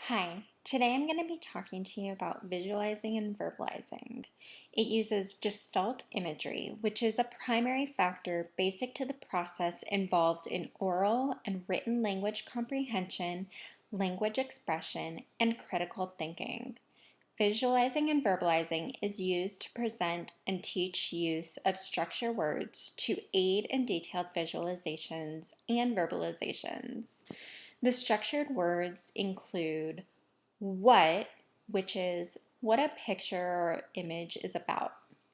Hi, today I'm going to be talking to you about visualizing and verbalizing. It uses Gestalt imagery, which is a primary factor basic to the process involved in oral and written language comprehension, language expression, and critical thinking. Visualizing and verbalizing is used to present and teach use of structure words to aid in detailed visualizations and verbalizations. The structured words include what, which is what a picture or image is about.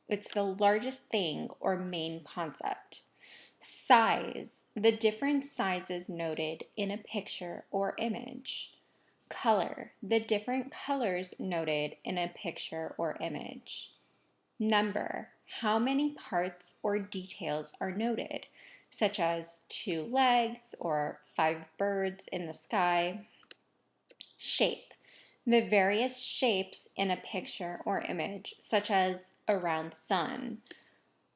It's the largest thing or main concept. Size, the different sizes noted in a picture or image. Color, the different colors noted in a picture or image. Number, how many parts or details are noted, such as 2 legs or 5 birds in the sky. Shape, the various shapes in a picture or image, such as a round sun.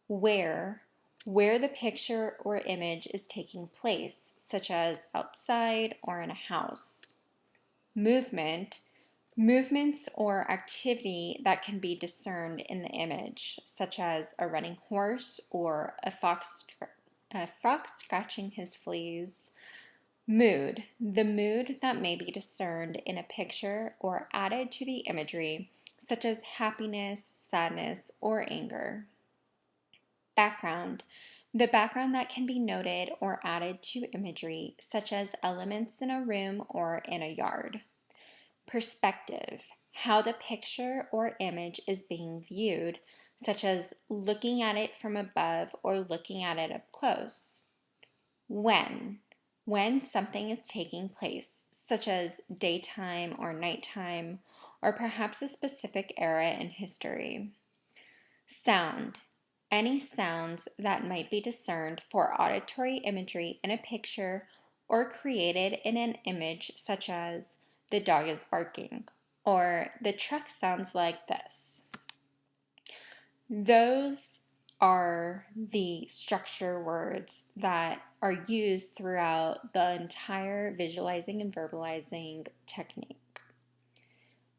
Where the picture or image is taking place, such as outside or in a house. Movement, movements or activity that can be discerned in the image, such as a running horse or a fox scratching his fleas. Mood, the mood that may be discerned in a picture or added to the imagery, such as happiness, sadness, or anger. Background, the background that can be noted or added to imagery, such as elements in a room or in a yard. Perspective, how the picture or image is being viewed, such as looking at it from above or looking at it up close. When something is taking place, such as daytime or nighttime, or perhaps a specific era in history. Sound, any sounds that might be discerned for auditory imagery in a picture or created in an image, such as the dog is barking, or the truck sounds like this. Those are the structure words that are used throughout the entire visualizing and verbalizing technique.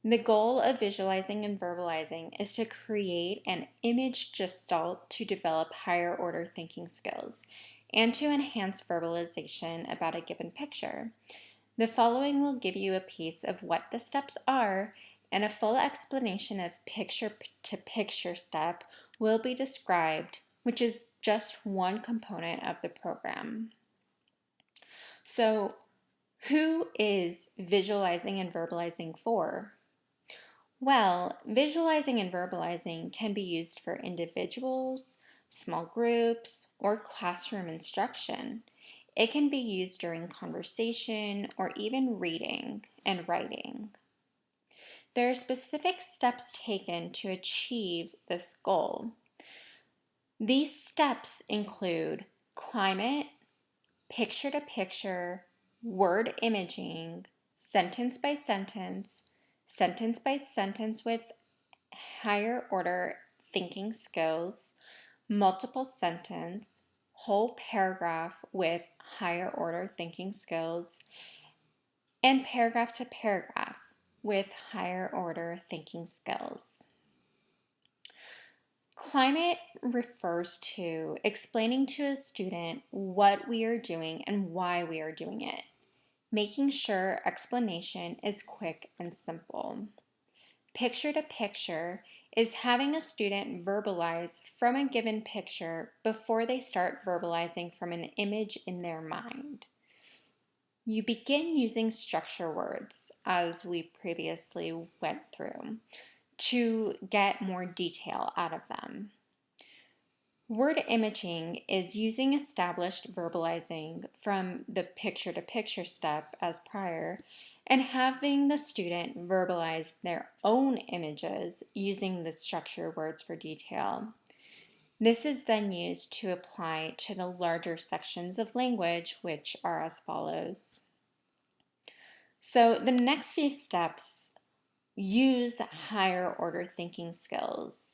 The goal of visualizing and verbalizing is to create an image gestalt to develop higher order thinking skills and to enhance verbalization about a given picture. The following will give you a piece of what the steps are, and a full explanation of picture-to-picture step will be described, which is just one component of the program. So, who is visualizing and verbalizing for? Well, visualizing and verbalizing can be used for individuals, small groups, or classroom instruction. It can be used during conversation or even reading and writing. There are specific steps taken to achieve this goal. These steps include climate, picture-to-picture, word imaging, sentence by sentence with higher order thinking skills, multiple sentence, whole paragraph with higher order thinking skills, and paragraph to paragraph with higher order thinking skills. Climate refers to explaining to a student what we are doing and why we are doing it, making sure explanation is quick and simple. Picture to picture is having a student verbalize from a given picture before they start verbalizing from an image in their mind. You begin using structure words, as we previously went through, to get more detail out of them. Word imaging is using established verbalizing from the picture-to-picture step as prior and having the student verbalize their own images using the structure words for detail. This is then used to apply to the larger sections of language, which are as follows. So the next few steps use higher order thinking skills.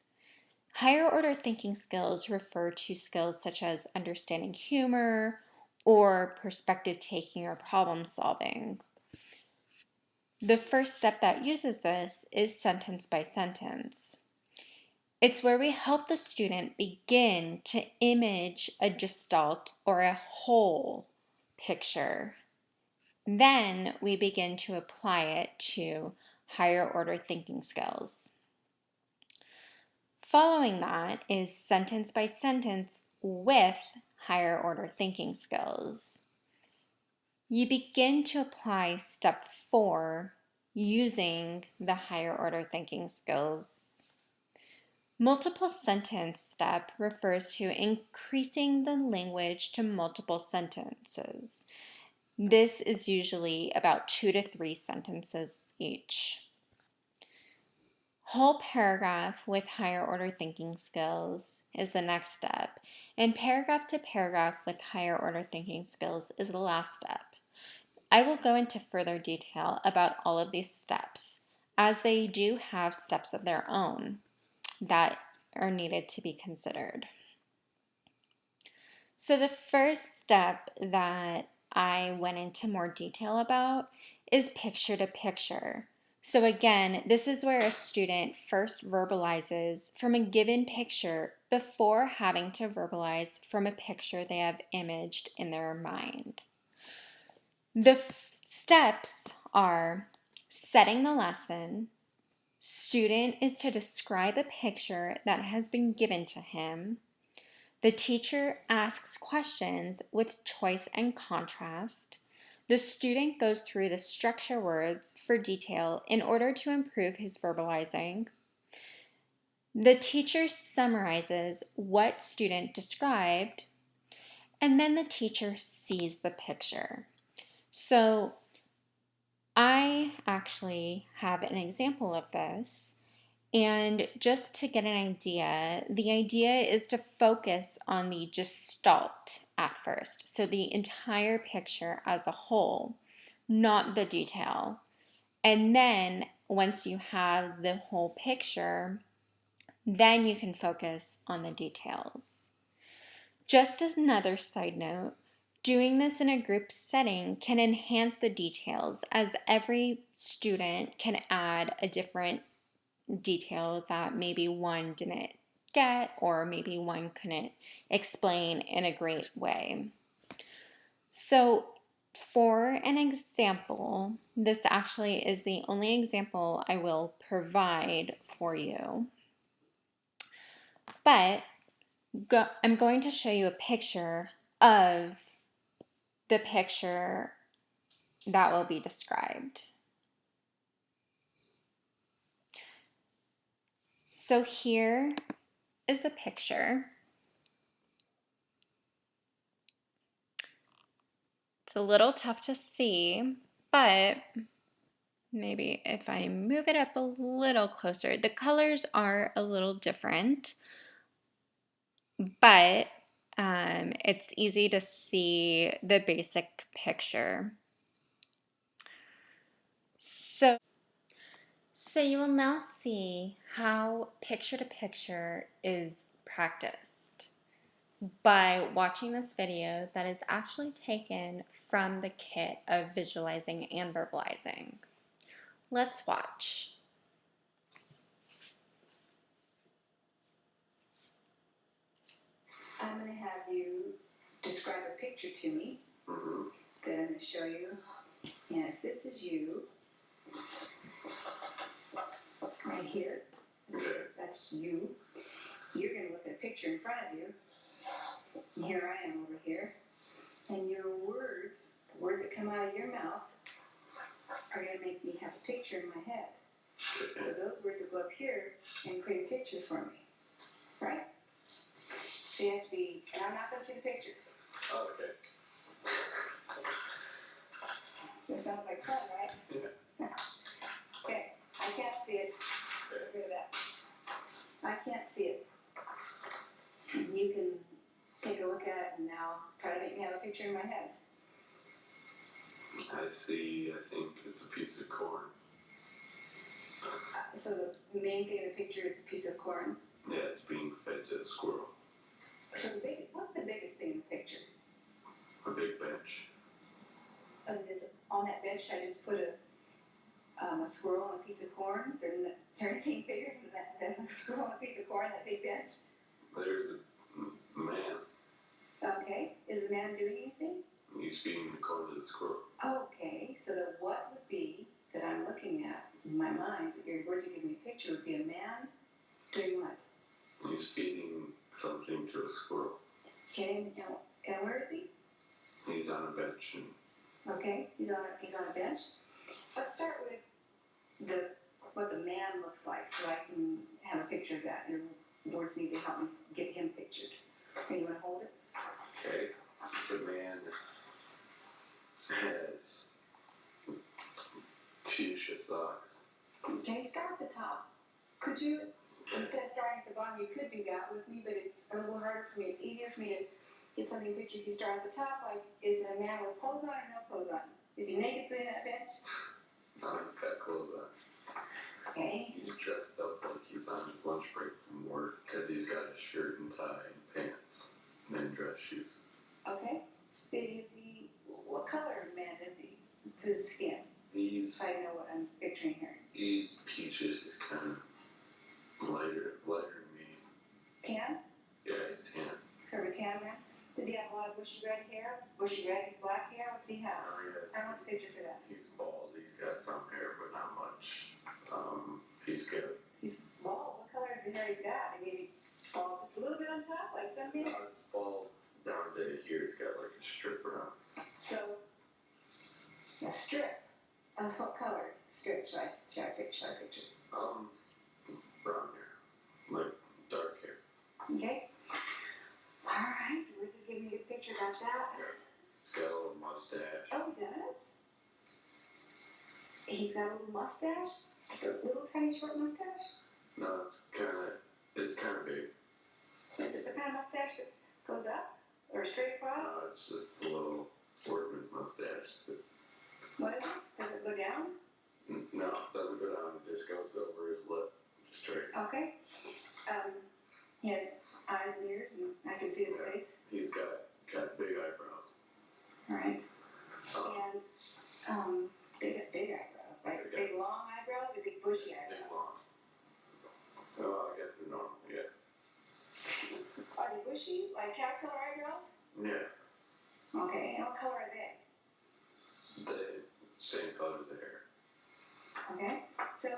Higher order thinking skills refer to skills such as understanding humor or perspective taking or problem solving. The first step that uses this is sentence by sentence. It's where we help the student begin to image a gestalt or a whole picture. Then we begin to apply it to higher order thinking skills. Following that is sentence by sentence with higher order thinking skills. You begin to apply step 4 using the higher order thinking skills. Multiple sentence step refers to increasing the language to multiple sentences. This is usually about 2 to 3 sentences each. Whole paragraph with higher order thinking skills is the next step, and paragraph to paragraph with higher order thinking skills is the last step. I will go into further detail about all of these steps, as they do have steps of their own that are needed to be considered. So the first step that I went into more detail about is picture to picture. So again, this is where a student first verbalizes from a given picture before having to verbalize from a picture they have imaged in their mind. The steps are setting the lesson. Student is to describe a picture that has been given to him. The teacher asks questions with choice and contrast. The student goes through the structure words for detail in order to improve his verbalizing. The teacher summarizes what student described, and then the teacher sees the picture. So I actually have an example of this. And just to get an idea, the idea is to focus on the gestalt at first. So the entire picture as a whole, not the detail. And then once you have the whole picture, then you can focus on the details. Just as another side note, doing this in a group setting can enhance the details as every student can add a different detail that maybe one didn't get or maybe one couldn't explain in a great way. So for an example, this actually is the only example I will provide for you. But I'm going to show you a picture of the picture that will be described. So here is the picture. It's a little tough to see, but maybe if I move it up a little closer, the colors are a little different, but it's easy to see the basic picture. So you will now see how picture to picture is practiced by watching this video that is actually taken from the kit of visualizing and verbalizing. Let's watch. I'm going to have you describe a picture to me that I'm going to show you. And if this is you, right here, that's you. You're going to look at a picture in front of you. And here I am over here. And your words, the words that come out of your mouth, are going to make me have a picture in my head. So those words will go up here and create a picture for me. Right? So you have to be, and I'm not going to see the picture. Okay. This sounds like fun, right? Yeah. Okay, I can't see it. Get rid of that. I can't see it. You can take a look at it and now try to make me have a picture in my head. I see, I think it's a piece of corn. So the main thing in the picture is a piece of corn? Yeah, it's being fed to a squirrel. So what's the biggest thing in the picture? A big bench. On that bench, I just put a squirrel on a piece of corn? Is there anything bigger than a squirrel on a piece of corn, that big bench? There's a man. Okay. Is the man doing anything? He's feeding the corn to the squirrel. Okay. So the what would be that I'm looking at in my mind, that your words are giving me a picture, would be a man doing what? He's feeding something to a squirrel. Okay. And where is he? He's on a bench. Okay. He's on a bench. Let's start with what the man looks like, so I can have a picture of that. Your words need to help me get him pictured. Okay, you want to hold it? Okay. The man has fuchsia socks. Okay, start at the top. Could you, instead of starting at the bottom, you could do that with me, but it's a little harder for me. It's easier for me to get something pictured if you start at the top. Like, is it a man with clothes on or no clothes on? Is he naked sitting on a bench? No, he's got clothes on. Okay. He's dressed up like he's on his lunch break from work because he's got a shirt and tie and pants and then dress shoes. Okay. Is he, what color of man is he? It's his skin. I know what I'm picturing here. He's peaches. He's kind of lighter than me. Tan? Yeah, he's tan. Sort of a tan man? Does he have a lot of bushy red hair? Bushy red, black hair? What's he have? Oh, yes. I want a picture for that. He's bald. He's got some hair, but not much. He's good. He's bald. What color is the hair he's got? I mean, is he bald just a little bit on top, like some men? No, it's bald down to here. He's got like a strip around. So, a strip. What color strip should I picture? Brown hair. Like dark hair. Okay. All right. Words are giving me a good picture about that. Yeah. He's got a little mustache. Oh, he does? He's got a little mustache? Just a little tiny short mustache? No, it's kind of big. Is it the kind of mustache that goes up or straight across? No, it's just a little workman's mustache. What is it? Does it go down? No, it doesn't go down. It just goes over his lip, straight. Okay. He has eyes and ears, and I can see his face. He's got big eyebrows. All right. Um, And big eyebrows, like big long eyebrows or big bushy eyebrows? Big long. Oh, I guess they're normal. Yeah. Are they bushy, like caterpillar eyebrows? Yeah. Okay. And what color are they? The same color as the hair. Okay. So,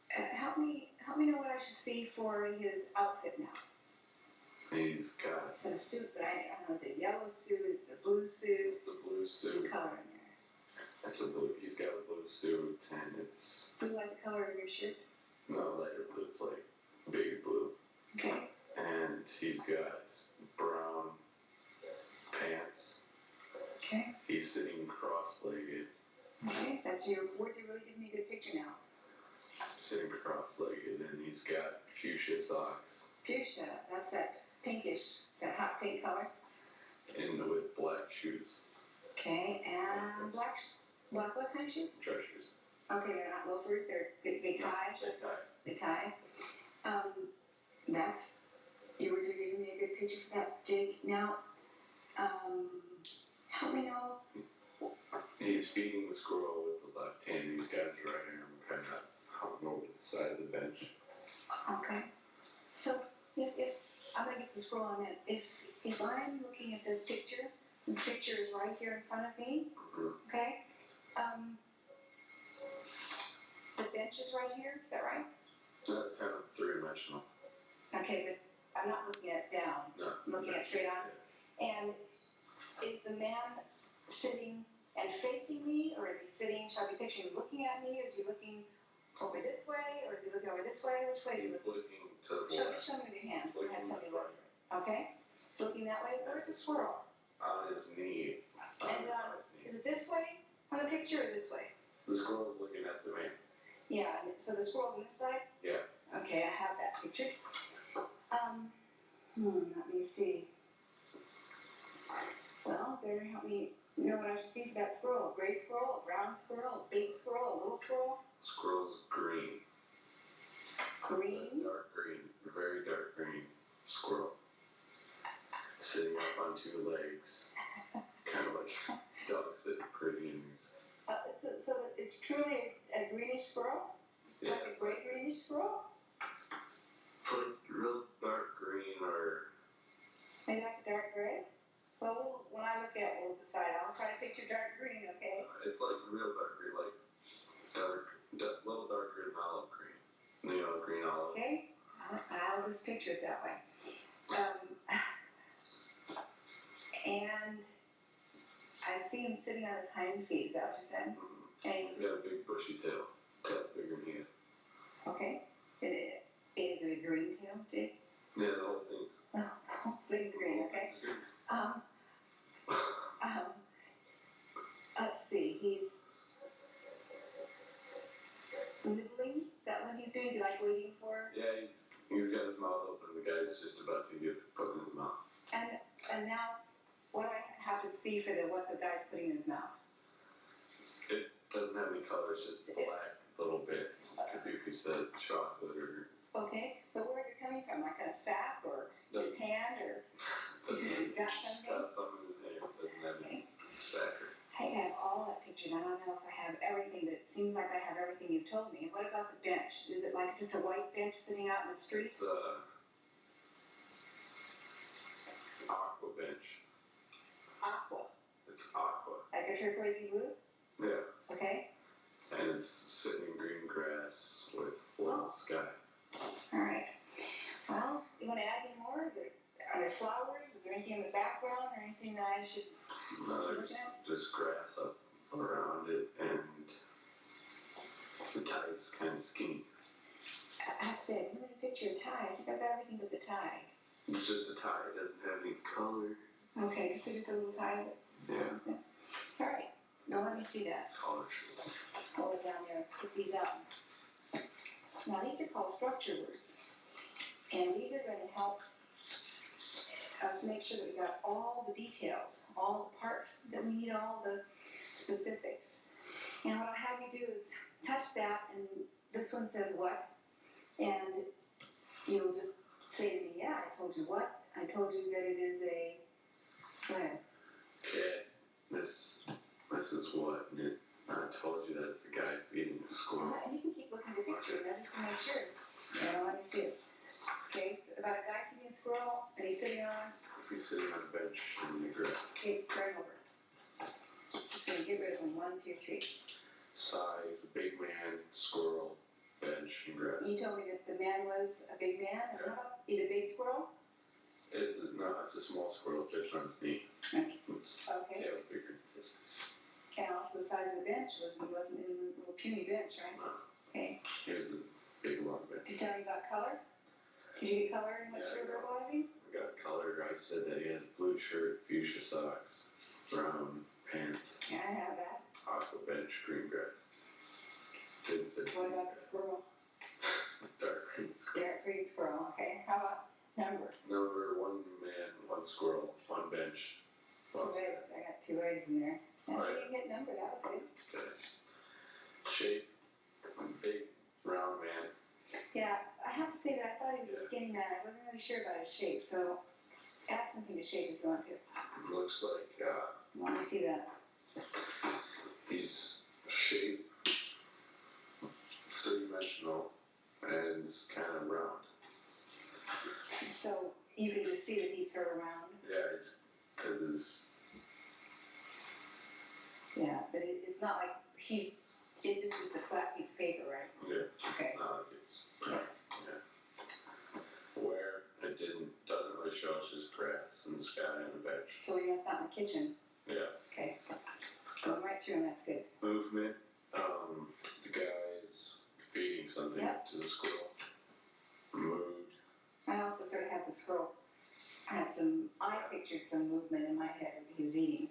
help me know what I should see for his outfit now. He's got. Is it a suit that I don't know? Is it a yellow suit? Is it a blue suit? It's a blue suit. What color in there? That's a blue. He's got a blue suit, and it's Blue like the color of your shirt? not lighter blue. It's like baby blue. Okay. And he's got brown pants. Okay. He's sitting cross-legged. Okay. That's your words are really giving me a good picture now. Sitting cross-legged, and he's got fuchsia socks. Fuchsia. That's that pinkish, that hot pink color. And with black shoes. Okay. And black what kind of shoes? Dress shoes. Okay, they're not loafers. They tie. They tie. They tie. That's you were giving me a good picture for that, Jake. Now, help me know. He's feeding the squirrel with the left hand. He's got his right arm kind of hung over the side of the bench. Okay. So if I'm gonna get to the squirrel on that. If I'm looking at this picture is right here in front of me. Mm-hmm. Okay. The bench is right here. Is that right? That's kind of three-dimensional. Okay, but I'm not looking at it down. No. I'm looking at it straight on. And is the man sitting and facing me, or is he sitting? Should I be picturing him looking at me? Or is he looking over this way, or is he looking over this way? Which way is he He's looking? looking to the left. Show me with your hands. He's looking Tell me front. Okay. He's looking that way. Where's the squirrel? On his knee. And, is it this way on the picture, or this way? The squirrel's looking at the man. Yeah. So the squirrel's on this side. Yeah. Okay, I have that picture. Let me see. Well, better help me know what I should see for that squirrel. A gray squirrel, a brown squirrel, a big squirrel, a little squirrel. Squirrel's green. Green. Dark green. Very dark green squirrel. Sitting up on two legs. Kind of like dogs that are Caribbeans. So it's truly a a greenish squirrel? Yeah, Like a gray greenish squirrel? it's like real dark green or Maybe like a dark gray? Well, when I look at it, we'll decide. I'll try to picture dark green, okay? it's like real dark green, like little darker than olive green. You know, green olive. Okay? I'll just picture it that way. And I see him sitting on his hind feet, is that what you said? And He's got a big bushy tail. Tail's bigger than you. okay. Is it a green tail, too? Yeah, the whole thing's. Oh, things green, okay. It's green. Let's see, he's nibbling. Is that what he's doing? Is he like waiting for? Yeah, he's got his mouth open. The guy's just about to get put in his mouth. And now, what do I have to see for what the guy's putting in his mouth? It doesn't have any color. It's just black, a little bit. Could be a piece of chocolate or. Okay, but where is it coming from? Like a sack or his hand or? He's got something? Got something in his hand. Doesn't have any sacker. I have all that pictured. I don't know if I have everything, but it seems like I have everything you've told me. What about the bench? Is it like just a white bench sitting out in the street? It's aqua bench. Aqua. It's aqua. Like a turquoisey blue? Yeah. Okay. And it's sitting in green grass with blue sky. All right. Well, do you want to add any more? Are there flowers? Is there anything in the background or anything that I should No, look there's at? just grass up around it, and the tie's kind of skinny. I have to say, I'm going to picture a tie. I think I've got everything but the tie. It's just a tie. It doesn't have any color. Okay, so just a little tie. Yeah. All right. Now let me see that. Color. Hold it down there. Let's put these out. Now these are called structure words. And these are going to help us make sure that we got all the details, all the parts that we need, all the specifics. And what I'll have you do is touch that, and this one says what, and you'll just say to me, yeah, I told you what. I told you that it is a, go ahead. Cat. This is what? And I told you that it's a guy feeding a squirrel. And you can keep looking at the picture, now just to make sure. Yeah, let me see it. Okay, it's about a guy feeding a squirrel, and he's sitting on. He's sitting on a bench in the grass. Okay, turn over. Just gonna get rid of them. 1, 2, 3. Size, big man, squirrel, bench, and grass. You told me that the man was a big man, and Yeah. how about, he's a big squirrel? It's a small squirrel fits on his knee. Okay. It's Okay. tail's bigger. And also the size of the bench he wasn't in a little puny bench, right? No. Okay. Here's the big long bench. Did you tell me about color? Did you get color in what Yeah, you were verbalizing? We got color. I said that he had blue shirt, fuchsia socks, brown pants, Yeah, I have that. aqua bench, green grass. Didn't say What about the squirrel? dark green squirrel. Dark green squirrel, okay. How about number? Number 1 man, 1 squirrel, 1 bench. 2 eggs. I got 2 eggs in there. Now, Right. see, you hit number. That was good. Okay. Shape, big, round man. Yeah, I have to say that I thought he was a Yeah. skinny man. I wasn't really sure about his shape, so add something to shape if you want to. Looks like Let me see that. he's shape, 3-dimensional, and it's kind of round. So you can just see that he's sort of round. Yeah, it's because it's. Yeah, but it's not like it's just a flat piece of paper, right? Yeah, Okay. it's not like it's. Yeah. Where it doesn't really show, it's just grass and sky and a bench. So you know it's not in the kitchen. Yeah. Okay. Going right through, and that's good. Movement. The guy is feeding something Yep. to the squirrel. Mood. I also sort of had the scroll. I pictured some movement in my head that he was eating.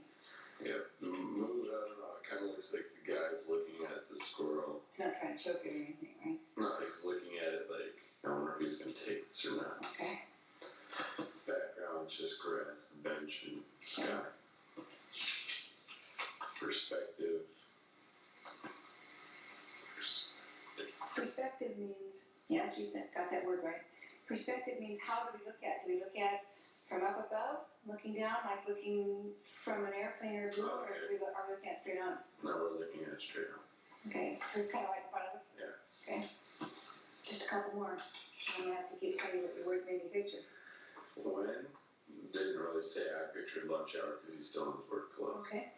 Yeah. The mood, I don't know, it kind of looks like the guy's looking at the squirrel. He's not trying to choke it or anything, right? No, he's looking at it like, I wonder if he's going to take this or not. Okay. Background, just grass, bench, and sky. Perspective. Perspective means, yes, you got that word right. Perspective means how do we look at it? Do we look at it from up above, looking down, like looking from an airplane or a balloon, or are we looking at it straight on? Now we're looking at it straight on. Okay, it's just kind of right in front of us? Yeah. Okay. Just a couple more. I'm going to have to tell you what your words made me picture. When? Didn't really say. I pictured lunch hour because he's still in his work clothes. Okay.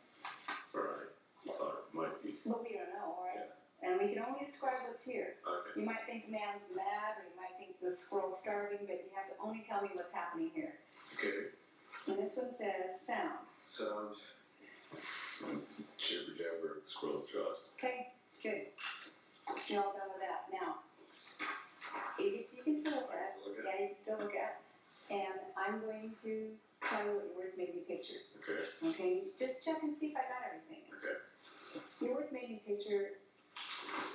Or I thought it might be. But we don't know, right? Yeah. And we can only describe what's here. Okay. You might think the man's mad, or you might think the squirrel's starving, but you have to only tell me what's happening here. Okay. And this one says sound. Sound. Jibber jabber, squirrel jaws. Okay, good. You're all done with that. Now, you can still look at it. Yeah, you can still look at it. And I'm going to tell you what your words made me picture. Okay. Okay, just check and see if I got everything. Okay. Your words made me picture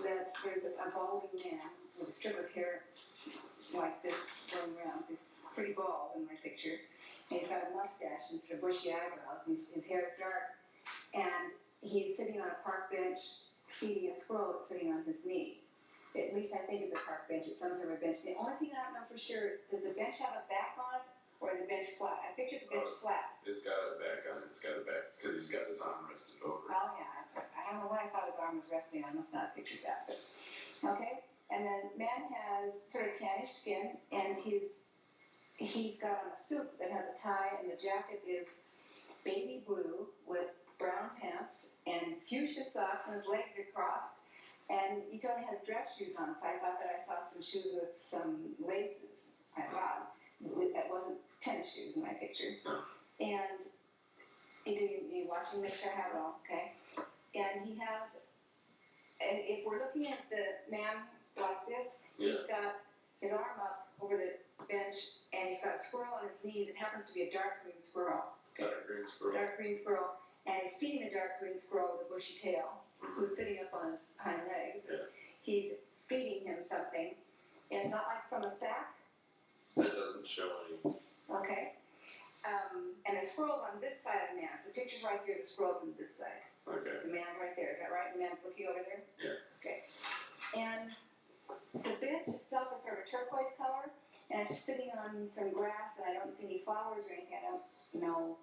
that there's a balding man with a strip of hair like this going around. He's pretty bald in my picture. And he's got a mustache and sort of bushy eyebrows. And his hair is dark. And he's sitting on a park bench feeding a squirrel that's sitting on his knee. At least I think it's a park bench. It's some sort of a bench. The only thing I don't know for sure, does the bench have a back on it or is the bench flat? I pictured the bench flat. It's got a back on it. It's got a back because he's got his arm rested over. Oh, yeah. That's right. I don't know what I thought his arm was resting on. I must not have pictured that. But, okay. And then man has sort of tannish skin, and he's got on a suit that has a tie, and the jacket is baby blue with brown pants and fuchsia socks, and his legs are crossed. And he only has dress shoes on, so I thought that I saw some shoes with some laces. I thought that wasn't tennis shoes in my picture. No. And you watching, make sure I have it all, okay? And he has, and if we're looking at the man like this, Yeah. he's got his arm up over the bench, and he's got a squirrel on his knee that happens to be a dark green squirrel. Dark green squirrel. Dark green squirrel. And he's feeding the dark green squirrel with a bushy tail, who's sitting up on his hind legs. Yeah. He's feeding him something. And it's not like from a sack. It doesn't show any. Okay. And the squirrel's on this side of the man. The picture's right here, the squirrel's on this side. Okay. The man's right there, is that right? The man's looking over there? Yeah. Okay. And the bench itself is sort of a turquoise color, and it's sitting on some grass, and I don't see any flowers or anything. I don't know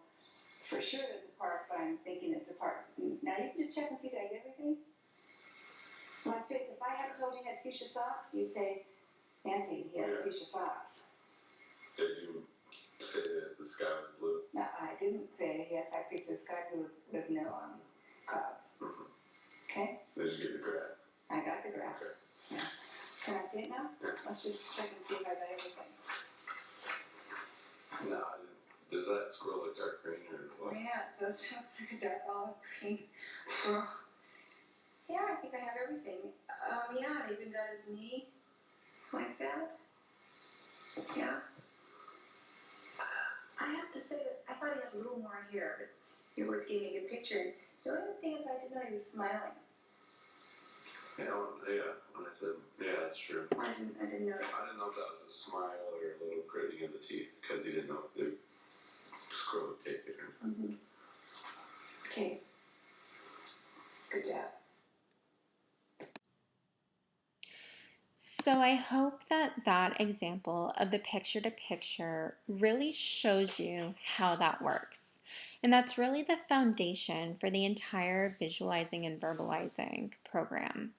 for sure that it's a park, but I'm thinking it's a park. Now you can just check and see, did I get everything? Like, if I had told you he had fuchsia socks, you'd say, Nancy, he has fuchsia socks. Did you say that the sky was blue? No, I didn't say, yes, I picked the sky blue with no clouds. Mm-hmm. Okay? Did you get the grass? I got the grass. Okay. Yeah. Can I see it now? Yeah. Let's just check and see if I got everything. No, I didn't. Does that squirrel look dark green or what? Yeah, it does. It's like a dark olive green squirrel. Yeah, I think I have everything. Yeah, I even got his knee like that. Yeah. I have to say that I thought he had a little more hair, but your words gave me a good picture. The only thing is I didn't know he was smiling. Yeah, when I said, yeah, that's true. I didn't know that. I didn't know if that was a smile or a little gritting of the teeth because he didn't know if the squirrel would take it or not. Mm-hmm. Okay. Good job. So I hope that that example of the picture-to-picture really shows you how that works. And that's really the foundation for the entire Visualizing and Verbalizing program.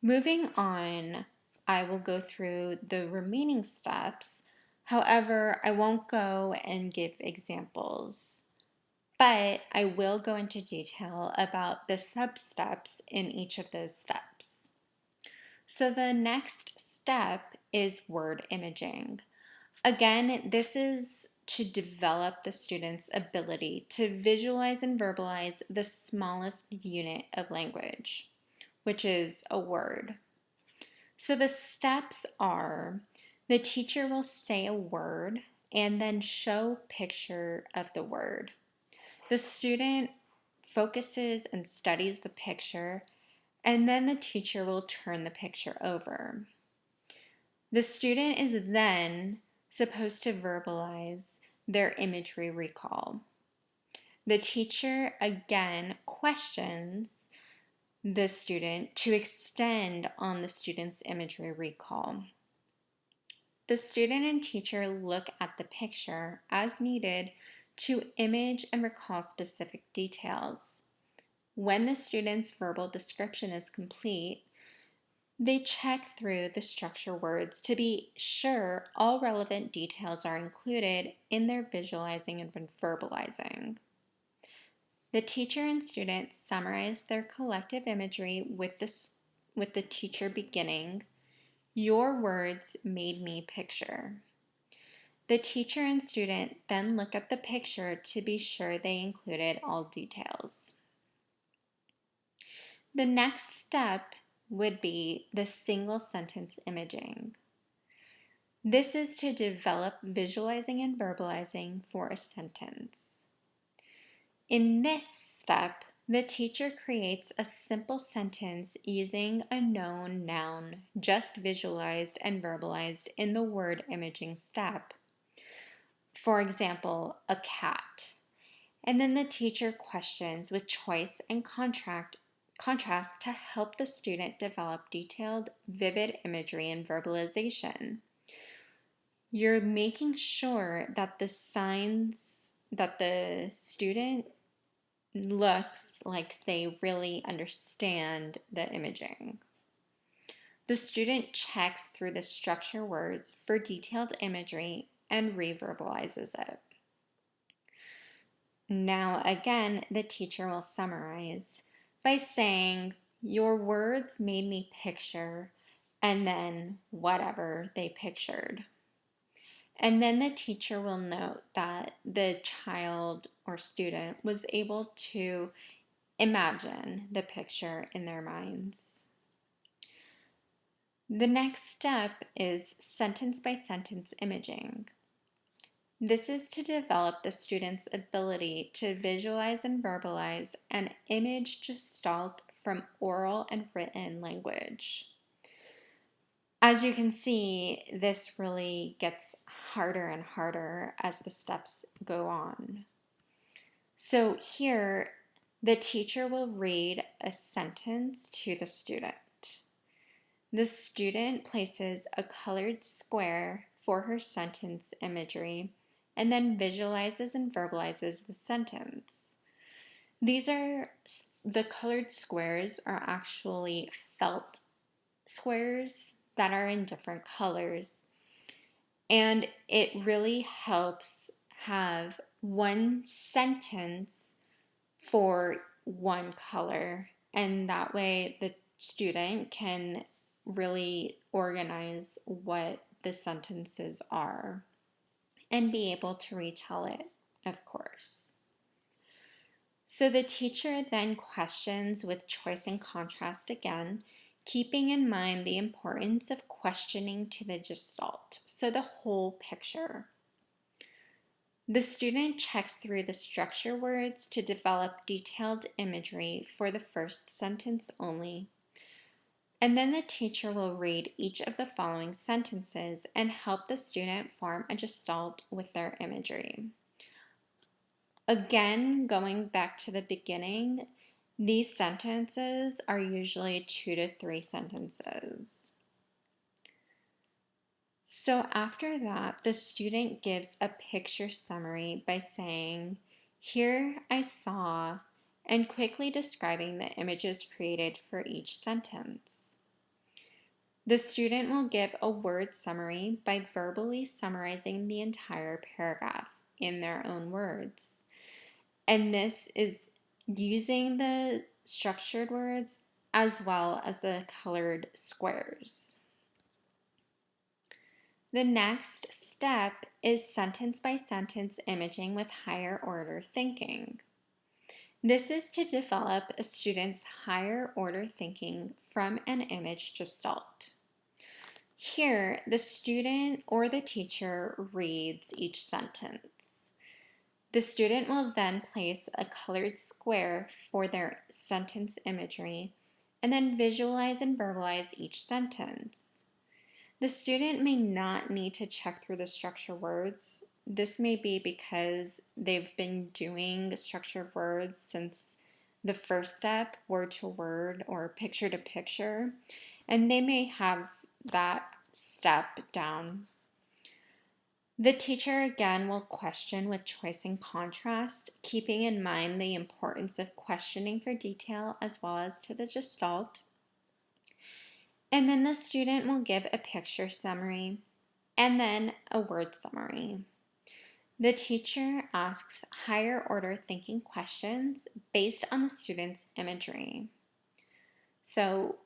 Moving on, I will go through the remaining steps. However, I won't go and give examples, but I will go into detail about the sub-steps in each of those steps. So the next step is word imaging. Again, this is to develop the student's ability to visualize and verbalize the smallest unit of language, which is a word. So the steps are, the teacher will say a word and then show picture of the word. The student focuses and studies the picture, and then the teacher will turn the picture over. The student is then supposed to verbalize their imagery recall. The teacher again questions the student to extend on the student's imagery recall. The student and teacher look at the picture as needed to image and recall specific details. When the student's verbal description is complete, they check through the structure words to be sure all relevant details are included in their visualizing and verbalizing. The teacher and student summarize their collective imagery with the teacher beginning, "Your words made me picture." The teacher and student then look at the picture to be sure they included all details. The next step would be the single sentence imaging. This is to develop visualizing and verbalizing for a sentence. In this step, the teacher creates a simple sentence using a known noun just visualized and verbalized in the word imaging step. For example, a cat. And then the teacher questions with choice and contrast to help the student develop detailed, vivid imagery and verbalization. You're making sure that the student looks like they really understand the imaging. The student checks through the structure words for detailed imagery and reverbalizes it. Now, again, the teacher will summarize by saying, "Your words made me picture," and then whatever they pictured. And then the teacher will note that the child or student was able to imagine the picture in their minds. The next step is sentence by sentence imaging. This is to develop the student's ability to visualize and verbalize an image gestalt from oral and written language. As you can see, this really gets harder and harder as the steps go on. So here, the teacher will read a sentence to the student. The student places a colored square for her sentence imagery and then visualizes and verbalizes the sentence. The colored squares are actually felt squares that are in different colors. And it really helps have one sentence for one color. And that way the student can really organize what the sentences are and be able to retell it, of course. So the teacher then questions with choice and contrast again, keeping in mind the importance of questioning to the gestalt, so the whole picture. The student checks through the structure words to develop detailed imagery for the first sentence only. And then the teacher will read each of the following sentences and help the student form a gestalt with their imagery. Again, going back to the beginning, these sentences are usually 2 to 3 sentences. So after that, the student gives a picture summary by saying, "Here I saw," and quickly describing the images created for each sentence. The student will give a word summary by verbally summarizing the entire paragraph in their own words. And this is using the structured words as well as the colored squares. The next step is sentence by sentence imaging with higher order thinking. This is to develop a student's higher order thinking from an image gestalt. Here, the student or the teacher reads each sentence. The student will then place a colored square for their sentence imagery and then visualize and verbalize each sentence. The student may not need to check through the structure words. This may be because they've been doing structured words since the first step, word to word or picture to picture, and they may have that step down. The teacher again will question with choice and contrast, keeping in mind the importance of questioning for detail as well as to the gestalt. And then the student will give a picture summary and then a word summary. The teacher asks higher order thinking questions based on the student's imagery. So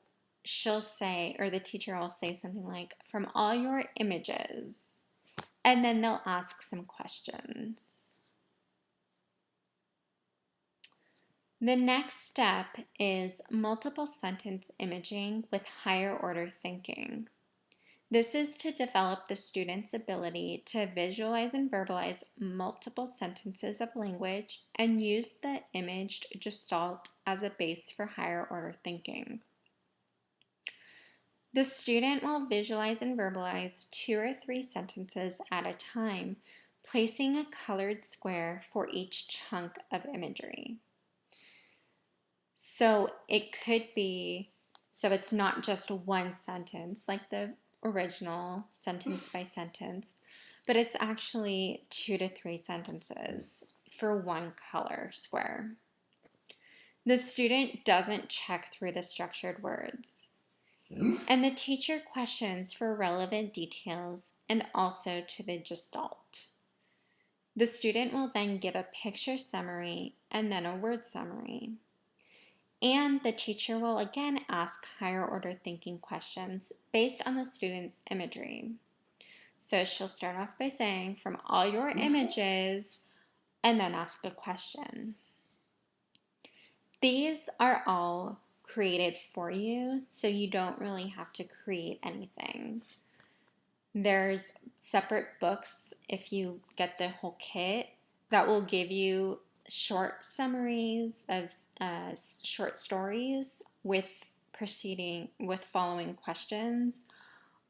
she'll say, or the teacher will say something like, from all your images, and then they'll ask some questions. The next step is multiple sentence imaging with higher order thinking. This is to develop the student's ability to visualize and verbalize multiple sentences of language and use the imaged gestalt as a base for higher order thinking. The student will visualize and verbalize 2 or 3 sentences at a time, placing a colored square for each chunk of imagery. So it could be, so it's not just one sentence like the original sentence by sentence, but it's actually 2 to 3 sentences for one color square. The student doesn't check through the structured words, and the teacher questions for relevant details and also to the gestalt. The student will then give a picture summary and then a word summary. And the teacher will again ask higher order thinking questions based on the student's imagery. So she'll start off by saying, from all your images, and then ask a question. These are all created for you, so you don't really have to create anything. There's separate books if you get the whole kit that will give you short summaries of short stories with following questions,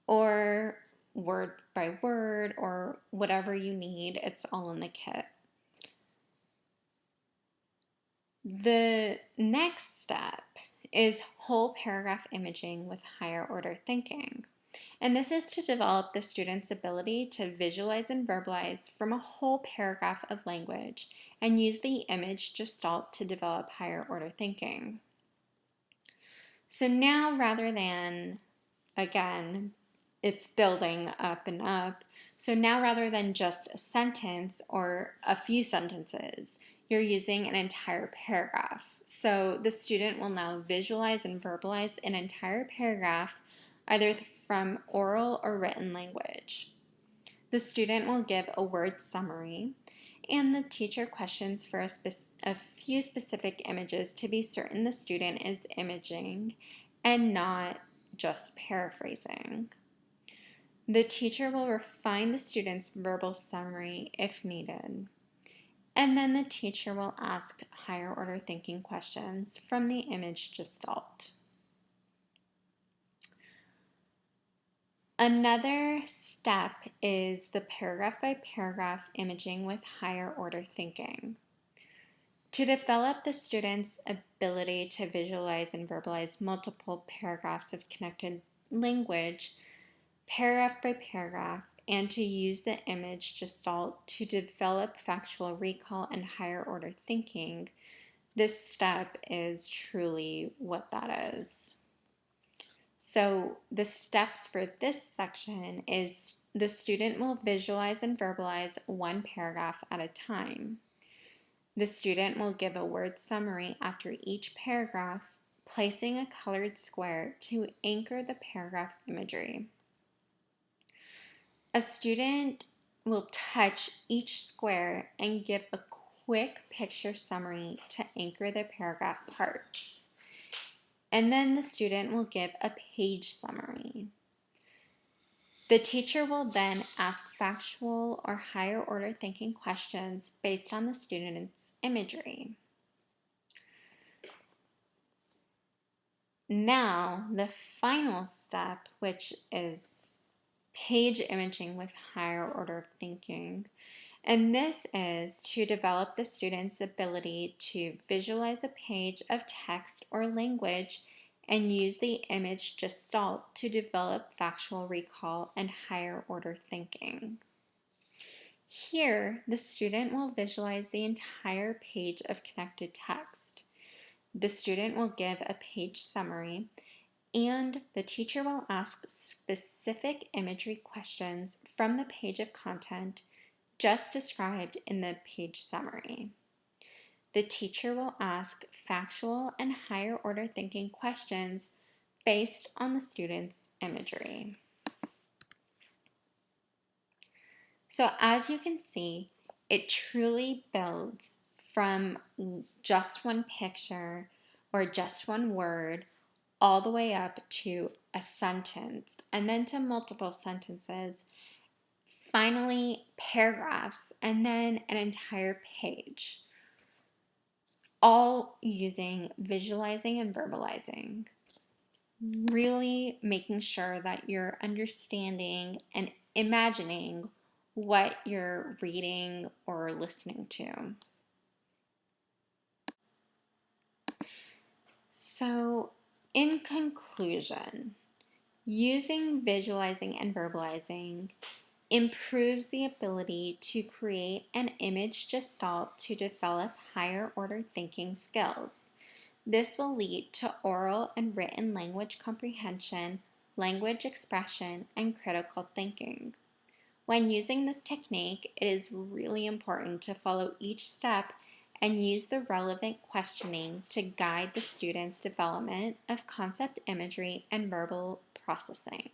or word by word, or whatever you need. It's all in the kit. The next step is whole paragraph imaging with higher order thinking. And this is to develop the student's ability to visualize and verbalize from a whole paragraph of language and use the image gestalt to develop higher order thinking. So now, rather than, again, it's building up and up, so now rather than just a sentence or a few sentences, you're using an entire paragraph. So the student will now visualize and verbalize an entire paragraph either from oral or written language. The student will give a word summary, and the teacher questions for a few specific images to be certain the student is imaging and not just paraphrasing. The teacher will refine the student's verbal summary if needed. And then the teacher will ask higher order thinking questions from the image gestalt. Another step is the paragraph by paragraph imaging with higher order thinking. To develop the student's ability to visualize and verbalize multiple paragraphs of connected language, paragraph by paragraph, and to use the image gestalt to develop factual recall and higher order thinking, this step is truly what that is. So the steps for this section is the student will visualize and verbalize one paragraph at a time. The student will give a word summary after each paragraph, placing a colored square to anchor the paragraph imagery. A student will touch each square and give a quick picture summary to anchor the paragraph parts. And then the student will give a page summary. The teacher will then ask factual or higher order thinking questions based on the student's imagery. Now, the final step, which is page imaging with higher order thinking, and this is to develop the student's ability to visualize a page of text or language and use the image gestalt to develop factual recall and higher order thinking. Here, the student will visualize the entire page of connected text. The student will give a page summary, and the teacher will ask specific imagery questions from the page of content just described in the page summary. The teacher will ask factual and higher order thinking questions based on the student's imagery. So as you can see, it truly builds from just one picture or just one word all the way up to a sentence and then to multiple sentences, finally paragraphs, and then an entire page, all using visualizing and verbalizing. Really making sure that you're understanding and imagining what you're reading or listening to. So, in conclusion, using visualizing and verbalizing improves the ability to create an image gestalt to develop higher order thinking skills. This will lead to oral and written language comprehension, language expression, and critical thinking. When using this technique, it is really important to follow each step and use the relevant questioning to guide the student's development of concept imagery and verbal processing.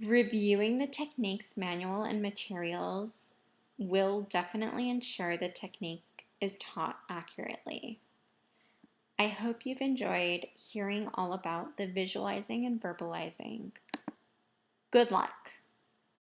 Reviewing the technique's manual and materials will definitely ensure the technique is taught accurately. I hope you've enjoyed hearing all about the visualizing and verbalizing. Good luck!